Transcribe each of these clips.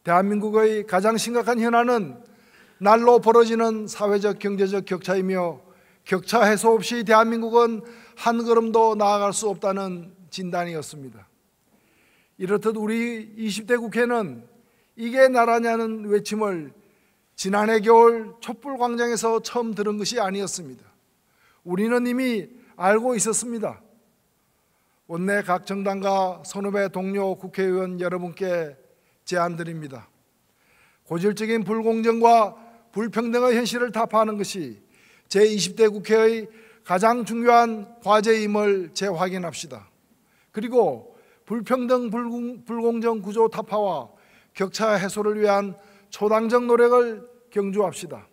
대한민국의 가장 심각한 현안은 날로 벌어지는 사회적 경제적 격차이며 격차 해소 없이 대한민국은 한 걸음도 나아갈 수 없다는 진단이었습니다. 이렇듯 우리 20대 국회는 이게 나라냐는 외침을 지난해 겨울 촛불광장에서 처음 들은 것이 아니었습니다. 우리는 이미 알고 있었습니다. 원내 각 정당과 선후배 동료 국회의원 여러분께 제안드립니다. 고질적인 불공정과 불평등의 현실을 타파하는 것이 제20대 국회의 가장 중요한 과제임을 재확인합시다. 그리고 불평등 불공정 구조 타파와 격차 해소를 위한 초당적 노력을 경주합시다.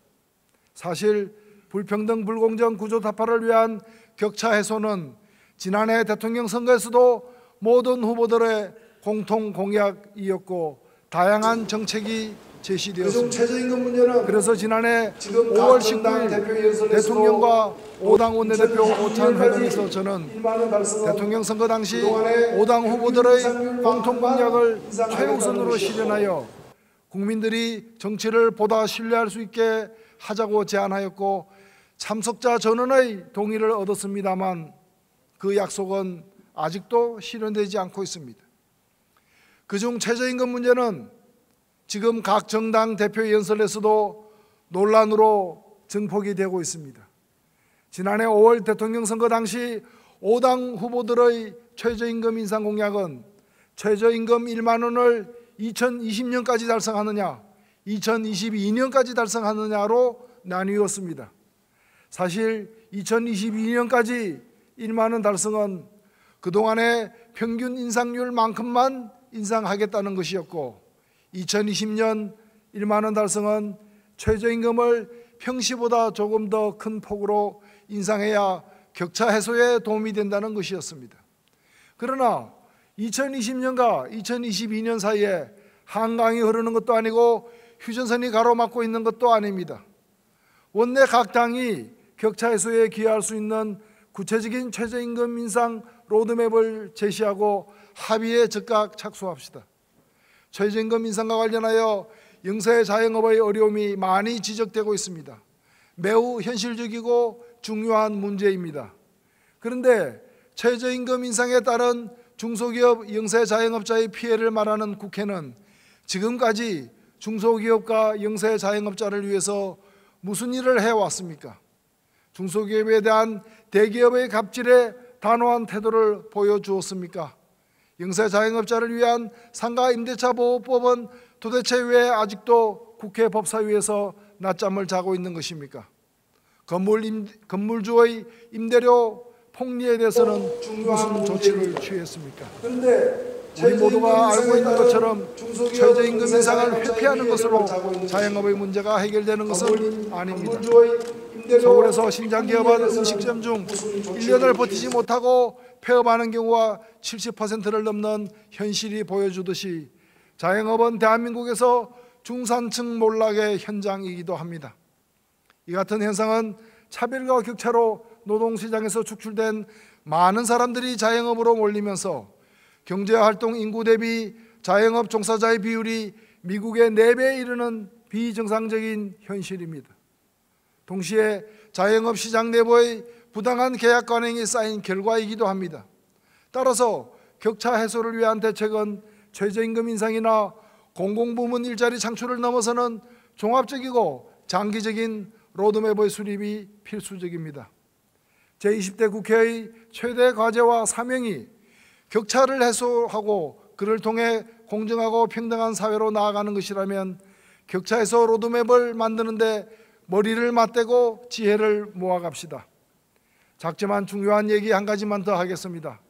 사실 불평등 불공정 구조 타파를 위한 격차 해소는 지난해 대통령 선거에서도 모든 후보들의 공통 공약이었고 다양한 정책이 제시되었습니다. 그래서 지난해 5월 19일 대통령과 5당 원내대표 오찬 회동에서 저는 대통령 선거 당시 5당 후보들의 공통 공약을 최우선으로 실현하여 국민들이 정치를 보다 신뢰할 수 있게 하자고 제안하였고 참석자 전원의 동의를 얻었습니다만 그 약속은 아직도 실현되지 않고 있습니다. 그중 최저임금 문제는 지금 각 정당 대표 연설에서도 논란으로 증폭이 되고 있습니다. 지난해 5월 대통령 선거 당시 5당 후보들의 최저임금 인상 공약은 최저임금 1만 원을 2020년까지 달성하느냐, 2022년까지 달성하느냐로 나뉘었습니다. 사실 2022년까지 1만 원 달성은 그동안의 평균 인상률만큼만 인상하겠다는 것이었고 2020년 1만 원 달성은 최저임금을 평시보다 조금 더 큰 폭으로 인상해야 격차 해소에 도움이 된다는 것이었습니다. 그러나 2020년과 2022년 사이에 한강이 흐르는 것도 아니고 휴전선이 가로막고 있는 것도 아닙니다. 원내 각 당이 격차 해소에 기여할 수 있는 구체적인 최저임금 인상 로드맵을 제시하고 합의에 즉각 착수합시다. 최저임금 인상과 관련하여 영세 자영업의 어려움이 많이 지적되고 있습니다. 매우 현실적이고 중요한 문제입니다. 그런데 최저임금 인상에 따른 중소기업 영세 자영업자의 피해를 말하는 국회는 지금까지 중소기업과 영세 자영업자를 위해서 무슨 일을 해왔습니까? 중소기업에 대한 대기업의 갑질에 단호한 태도를 보여주었습니까? 영세 자영업자를 위한 상가 임대차 보호법은 도대체 왜 아직도 국회 법사위에서 낮잠을 자고 있는 것입니까? 건물주의 임대료 폭리에 대해서는 무슨 조치를 취했습니까? 우리 모두가 알고 있는 것처럼 최저임금 인상을 회피하는 것으로 자영업의 문제가 해결되는 것은 아닙니다. 서울에서 신장 개업한 음식점 중 1년을 버티지 못하고 폐업하는 경우가 70%를 넘는 현실이 보여주듯이 자영업은 대한민국에서 중산층 몰락의 현장이기도 합니다. 이 같은 현상은 차별과 격차로 노동시장에서 축출된 많은 사람들이 자영업으로 몰리면서 경제활동 인구 대비 자영업 종사자의 비율이 미국의 4배에 이르는 비정상적인 현실입니다. 동시에 자영업 시장 내부의 부당한 계약 관행이 쌓인 결과이기도 합니다. 따라서 격차 해소를 위한 대책은 최저임금 인상이나 공공부문 일자리 창출을 넘어서는 종합적이고 장기적인 로드맵의 수립이 필수적입니다. 제20대 국회의 최대 과제와 사명이 격차를 해소하고 그를 통해 공정하고 평등한 사회로 나아가는 것이라면 격차 해소 로드맵을 만드는데 머리를 맞대고 지혜를 모아갑시다. 작지만 중요한 얘기 한 가지만 더 하겠습니다.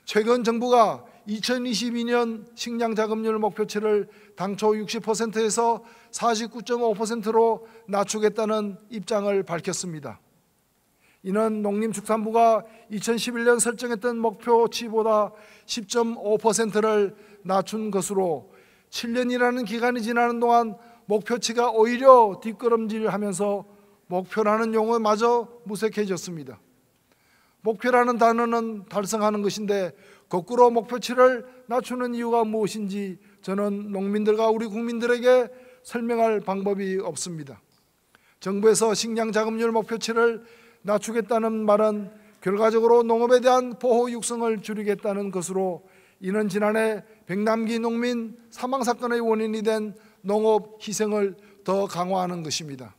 최근 정부가 2022년 식량자급률 목표치를 당초 60%에서 49.5%로 낮추겠다는 입장을 밝혔습니다. 이는 농림축산부가 2011년 설정했던 목표치보다 10.5%를 낮춘 것으로 7년이라는 기간이 지나는 동안 목표치가 오히려 뒷걸음질하면서 목표라는 용어마저 무색해졌습니다. 목표라는 단어는 달성하는 것인데 거꾸로 목표치를 낮추는 이유가 무엇인지 저는 농민들과 우리 국민들에게 설명할 방법이 없습니다. 정부에서 식량 자급률 목표치를 낮추겠다는 말은 결과적으로 농업에 대한 보호 육성을 줄이겠다는 것으로, 이는 지난해 백남기 농민 사망 사건의 원인이 된 농업 희생을 더 강화하는 것입니다.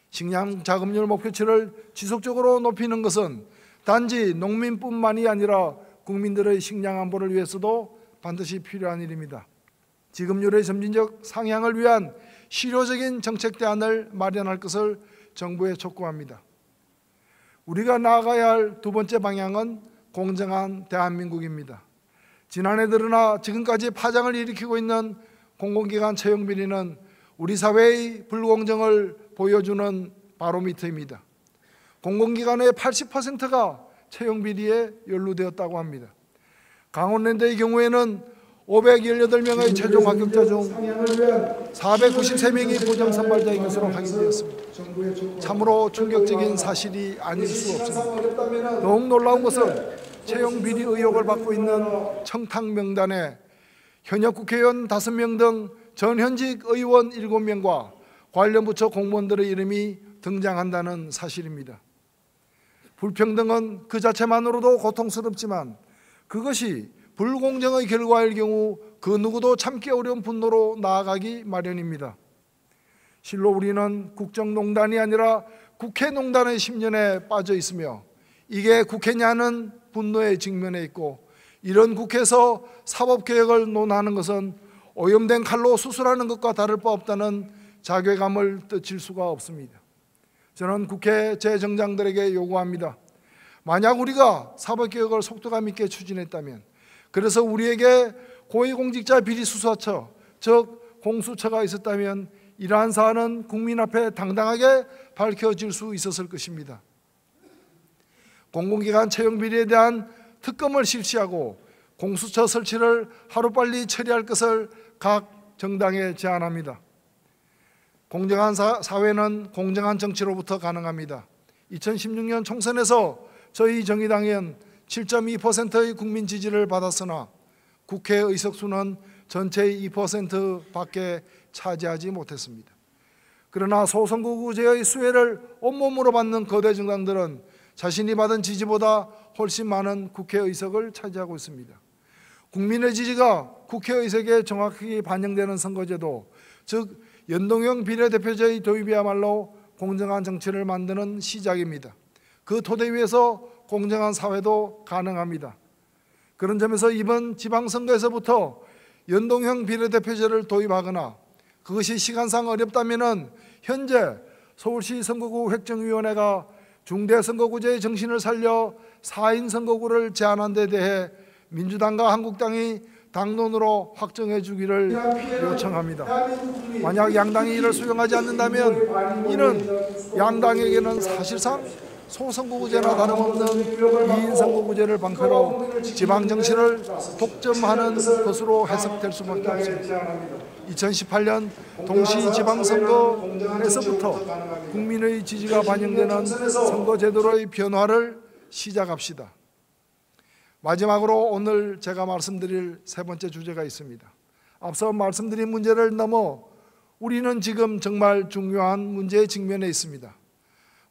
식량 자급률 목표치를 지속적으로 높이는 것은 단지 농민뿐만이 아니라 국민들의 식량 안보를 위해서도 반드시 필요한 일입니다. 지급률의 점진적 상향을 위한 실효적인 정책 대안을 마련할 것을 정부에 촉구합니다. 우리가 나아가야 할 두 번째 방향은 공정한 대한민국입니다. 지난해 들어나 지금까지 파장을 일으키고 있는 공공기관 채용 비리는 우리 사회의 불공정을 보여주는 바로미터입니다. 공공기관의 80%가 채용 비리에 연루되었다고 합니다. 강원랜드의 경우에는 518명의 최종 합격자 중 493명이 보정 선발자인 것으로 확인되었습니다. 참으로 충격적인 사실이 아닐 수 없습니다. 더욱 놀라운 것은 채용 비리 의혹을 받고 있는 청탁 명단에 현역 국회의원 5명 등 전현직 의원 7명과 관련 부처 공무원들의 이름이 등장한다는 사실입니다. 불평등은 그 자체만으로도 고통스럽지만 그것이 불공정의 결과일 경우 그 누구도 참기 어려운 분노로 나아가기 마련입니다. 실로 우리는 국정농단이 아니라 국회농단의 10년에 빠져 있으며 이게 국회냐는 분노에 직면해 있고, 이런 국회에서 사법개혁을 논하는 것은 오염된 칼로 수술하는 것과 다를 바 없다는 자괴감을 떨칠 수가 없습니다. 저는 국회 재정장들에게 요구합니다. 만약 우리가 사법개혁을 속도감 있게 추진했다면, 그래서 우리에게 고위공직자 비리수사처, 즉 공수처가 있었다면 이러한 사안은 국민 앞에 당당하게 밝혀질 수 있었을 것입니다. 공공기관 채용 비리에 대한 특검을 실시하고 공수처 설치를 하루빨리 처리할 것을 각 정당에 제안합니다. 공정한 사회는 공정한 정치로부터 가능합니다. 2016년 총선에서 저희 정의당은 7.2%의 국민 지지를 받았으나 국회 의석수는 전체의 2%밖에 차지하지 못했습니다. 그러나 소선거구제의 수혜를 온몸으로 받는 거대 정당들은 자신이 받은 지지보다 훨씬 많은 국회의석을 차지하고 있습니다. 국민의 지지가 국회의석에 정확히 반영되는 선거제도, 즉 연동형 비례대표제의 도입이야말로 공정한 정치를 만드는 시작입니다. 그 토대 위에서 공정한 사회도 가능합니다. 그런 점에서 이번 지방선거에서부터 연동형 비례대표제를 도입하거나 그것이 시간상 어렵다면 현재 서울시 선거구 획정위원회가 중대선거구제의 정신을 살려 4인 선거구를 제한한 데 대해 민주당과 한국당이 당론으로 확정해 주기를 요청합니다. 만약 양당이 이를 수용하지 않는다면 이는 양당에게는 사실상 소선거구제나 다름없는 2인 선거구제를 방패로 지방정치를 독점하는 것으로 해석될 수밖에 없습니다. 2018년 동시지방선거에서부터 국민의 지지가 반영되는 선거제도의 변화를 시작합시다. 마지막으로 오늘 제가 말씀드릴 세 번째 주제가 있습니다. 앞서 말씀드린 문제를 넘어 우리는 지금 정말 중요한 문제에 직면해 있습니다.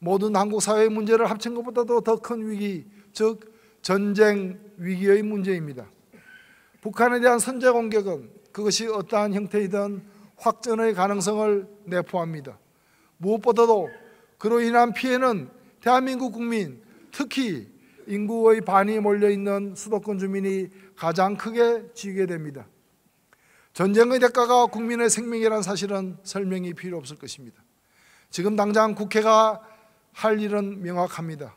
모든 한국 사회의 문제를 합친 것보다도 더 큰 위기, 즉 전쟁 위기의 문제입니다. 북한에 대한 선제 공격은 그것이 어떠한 형태이든 확전의 가능성을 내포합니다. 무엇보다도 그로 인한 피해는 대한민국 국민, 특히 인구의 반이 몰려있는 수도권 주민이 가장 크게 지게 됩니다. 전쟁의 대가가 국민의 생명이라는 사실은 설명이 필요 없을 것입니다. 지금 당장 국회가 할 일은 명확합니다.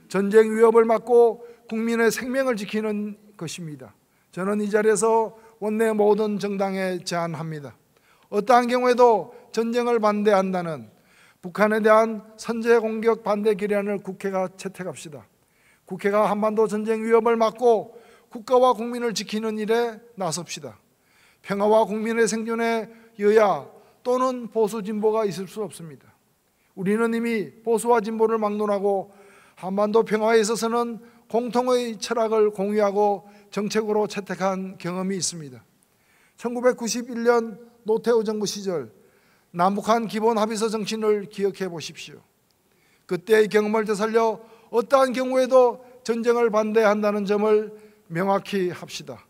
전쟁 위협을 막고 국민의 생명을 지키는 것입니다. 저는 이 자리에서 원내 모든 정당에 제안합니다. 어떠한 경우에도 전쟁을 반대한다는 북한에 대한 선제 공격 반대 결의안을 국회가 채택합시다. 국회가 한반도 전쟁 위협을 막고 국가와 국민을 지키는 일에 나섭시다. 평화와 국민의 생존에 여야 또는 보수 진보가 있을 수 없습니다. 우리는 이미 보수와 진보를 막론하고 한반도 평화에 있어서는 공통의 철학을 공유하고 정책으로 채택한 경험이 있습니다. 1991년 노태우 정부 시절 남북한 기본 합의서 정신을 기억해 보십시오. 그때의 경험을 되살려 어떠한 경우에도 전쟁을 반대한다는 점을 명확히 합시다.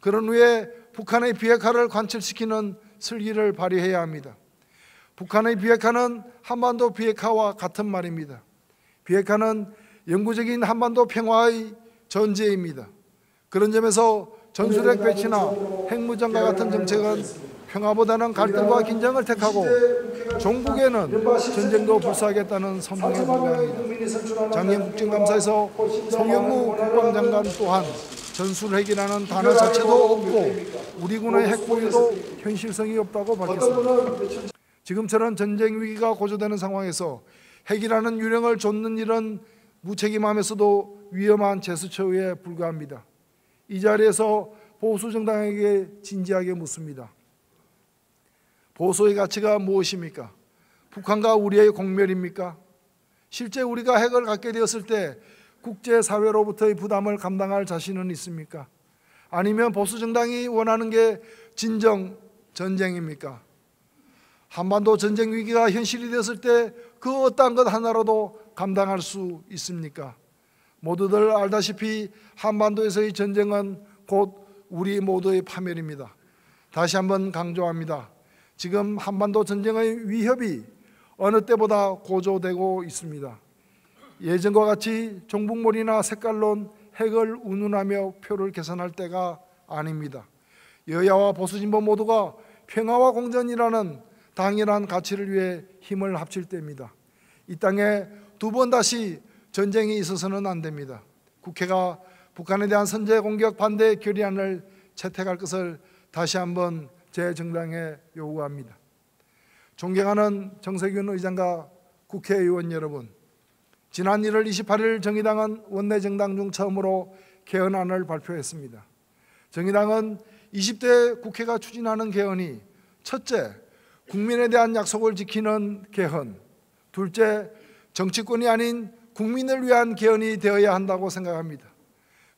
그런 후에 북한의 비핵화를 관철시키는 슬기를 발휘해야 합니다. 북한의 비핵화는 한반도 비핵화와 같은 말입니다. 비핵화는 영구적인 한반도 평화의 전제입니다. 그런 점에서 전술핵 배치나 핵무장과 같은 정책은 평화보다는 갈등과 긴장을 택하고 종국에는 전쟁도 불사하겠다는 선봉에 불과합니다. 작년 국정감사에서 송영무 국방장관 또한 전술핵이라는 단어 자체도 없고 우리 군의 핵 보유도 현실성이 없다고 밝혔습니다. 지금처럼 전쟁 위기가 고조되는 상황에서 핵이라는 유령을 좇는 일은 무책임하면서도 위험한 제스처에 불과합니다. 이 자리에서 보수 정당에게 진지하게 묻습니다. 보수의 가치가 무엇입니까? 북한과 우리의 공멸입니까? 실제 우리가 핵을 갖게 되었을 때 국제사회로부터의 부담을 감당할 자신은 있습니까? 아니면 보수 정당이 원하는 게 진정 전쟁입니까? 한반도 전쟁 위기가 현실이 되었을 때 그 어떠한 것 하나라도 감당할 수 있습니까? 모두들 알다시피 한반도에서의 전쟁은 곧 우리 모두의 파멸입니다. 다시 한번 강조합니다. 지금 한반도 전쟁의 위협이 어느 때보다 고조되고 있습니다. 예전과 같이 종북몰이나 색깔론 핵을 운운하며 표를 계산할 때가 아닙니다. 여야와 보수진보 모두가 평화와 공존이라는 당연한 가치를 위해 힘을 합칠 때입니다. 이 땅에 두 번 다시 전쟁이 있어서는 안 됩니다. 국회가 북한에 대한 선제 공격 반대 결의안을 채택할 것을 다시 한번 제 정당에 요구합니다. 존경하는 정세균 의장과 국회의원 여러분, 지난 1월 28일 정의당은 원내정당 중 처음으로 개헌안을 발표했습니다. 정의당은 20대 국회가 추진하는 개헌이 첫째, 국민에 대한 약속을 지키는 개헌, 둘째, 정치권이 아닌 국민을 위한 개헌이 되어야 한다고 생각합니다.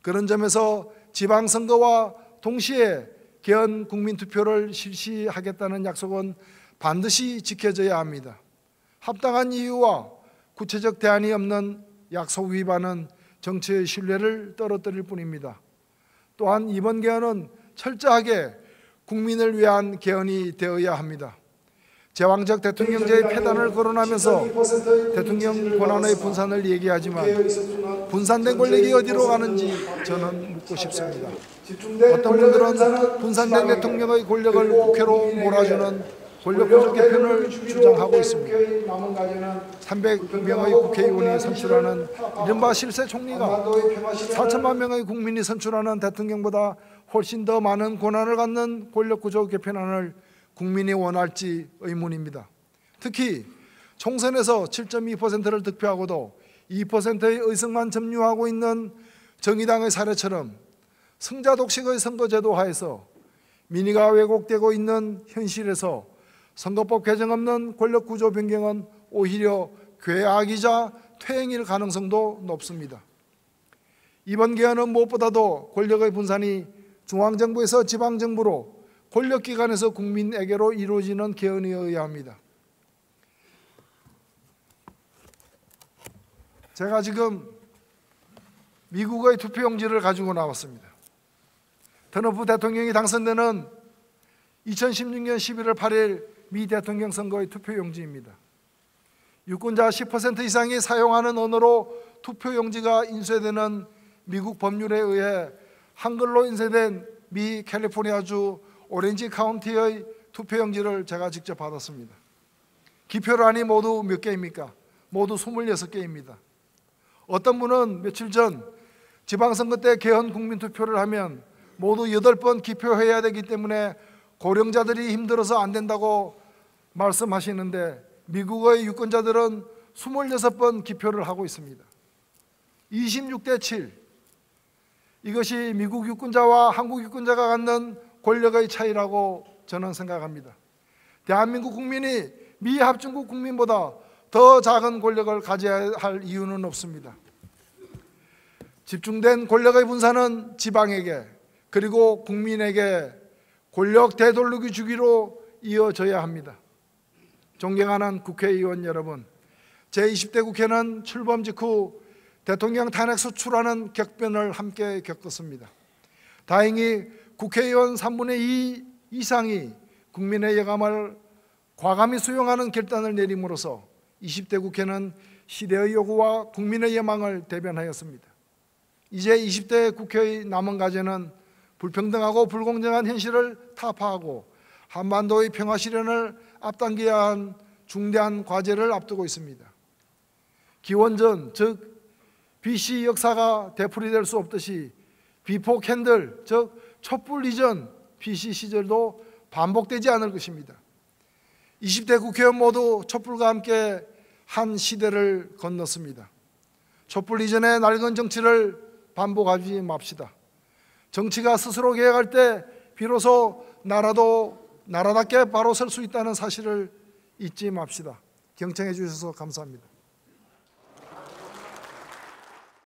그런 점에서 지방선거와 동시에 개헌 국민투표를 실시하겠다는 약속은 반드시 지켜져야 합니다. 합당한 이유와 구체적 대안이 없는 약속 위반은 정치의 신뢰를 떨어뜨릴 뿐입니다. 또한 이번 개헌은 철저하게 국민을 위한 개헌이 되어야 합니다. 제왕적 대통령제의 폐단을 거론하면서 대통령 권한의 분산을 얘기하지만 분산된 권력이 어디로 가는지 저는 묻고 싶습니다. 어떤 분들은 분산된 대통령의 권력을 국회로 몰아주는 권력구조 개편을 주장하고 있습니다. 300명의 국회의원이 선출하는 이른바 실세 총리가 4천만 명의 국민이 선출하는 대통령보다 훨씬 더 많은 권한을 갖는 권력구조 개편안을 국민이 원할지 의문입니다. 특히 총선에서 7.2%를 득표하고도 2%의 의석만 점유하고 있는 정의당의 사례처럼 승자 독식의 선거제도 하에서 민의가 왜곡되고 있는 현실에서 선거법 개정 없는 권력구조 변경은 오히려 괴악이자 퇴행일 가능성도 높습니다. 이번 개헌은 무엇보다도 권력의 분산이 중앙정부에서 지방정부로 권력기관에서 국민에게로 이루어지는 개헌이어야 합니다. 제가 지금 미국의 투표용지를 가지고 나왔습니다. 트럼프 대통령이 당선되는 2016년 11월 8일 미 대통령 선거의 투표용지입니다. 유권자 10% 이상이 사용하는 언어로 투표용지가 인쇄되는 미국 법률에 의해 한글로 인쇄된 미 캘리포니아주 오렌지 카운티의 투표용지를 제가 직접 받았습니다. 기표란이 모두 몇 개입니까? 모두 26개입니다. 어떤 분은 며칠 전 지방선거 때 개헌 국민투표를 하면 모두 8번 기표해야 되기 때문에 고령자들이 힘들어서 안 된다고 말씀하시는데 미국의 유권자들은 26번 기표를 하고 있습니다. 26대 7. 이것이 미국 유권자와 한국 유권자가 갖는 권력의 차이라고 저는 생각합니다. 대한민국 국민이 미 합중국 국민보다 더 작은 권력을 가져야 할 이유는 없습니다. 집중된 권력의 분산은 지방에게 그리고 국민에게 권력 되돌리기 주기로 이어져야 합니다. 존경하는 국회의원 여러분, 제20대 국회는 출범 직후 대통령 탄핵 소추라는 격변을 함께 겪었습니다. 다행히 국회의원 3분의 2 이상이 국민의 예감을 과감히 수용하는 결단을 내림으로써 20대 국회는 시대의 요구와 국민의 예망을 대변하였습니다. 이제 20대 국회의 남은 과제는 불평등하고 불공정한 현실을 타파하고 한반도의 평화 실현을 앞당겨야 한 중대한 과제를 앞두고 있습니다. 기원전, 즉 BC 역사가 되풀이될 수 없듯이 비포 캔들, 즉 촛불 이전 BC 시절도 반복되지 않을 것입니다. 20대 국회의원 모두 촛불과 함께 한 시대를 건넜습니다. 촛불 이전의 낡은 정치를 반복하지 맙시다. 정치가 스스로 개혁할 때 비로소 나라도 나라답게 바로 설 수 있다는 사실을 잊지 맙시다. 경청해 주셔서 감사합니다.